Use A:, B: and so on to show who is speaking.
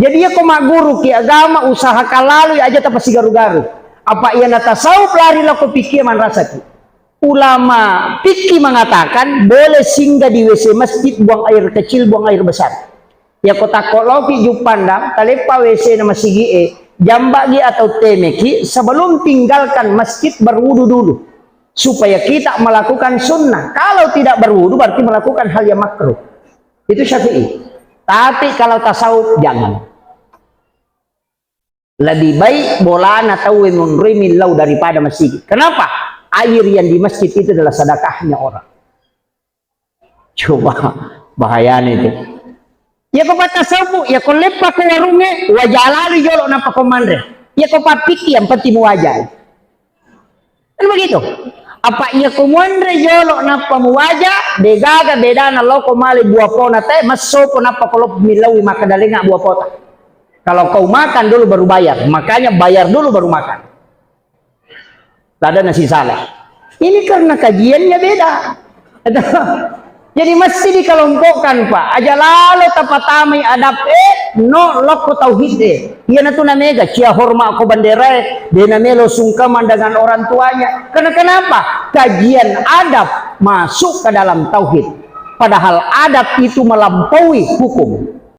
A: Jadi ya koma guru ki agama usaha kalalu aja tak pasti garu-garu. Apa ia natasawuf lari laku pikir man rasa ki. Ulama fikih mengatakan boleh singgah di WC masjid, buang air kecil, buang air besar. Ya kota kolopi ju pandang talepa WC nama sigi jambagi atau temeki sebelum tinggalkan masjid berwudu dulu supaya kita melakukan sunnah. Kalau tidak berwudu berarti melakukan hal yang makruh. Itu Syafi'i. Tapi kalau tasawuf jangan. Lebih baik bola atau munrimillau daripada masjid. Kenapa? Air yang di masjid itu adalah sedekahnya orang. Coba bahayanya itu. Ya kau patah sabu, ya kau lepak ke warungnya, wajah lalu jolok nampak komandre. Ya kau papiki yang penting wajah. Kan begitu. Apa iya kau mandre jolok nampak wajah, degaga bedana lo kau mali buah pona teh, masuk kau nampak kalau milawi makan dalenga buah pota. Kalau kau makan dulu baru bayar, makanya bayar dulu baru makan. Tak ada nasi salah. Ini karena kajiannya beda. Jadi mesti dikelompokkan Pak. Aja lalu tapatami adab no loko tauhid Ia natu namega cia hormat ko bandera de namelo sungkaman dengan orang tuanya. Karena kenapa? Kajian adab masuk ke dalam tauhid. Padahal adab itu melampaui hukum.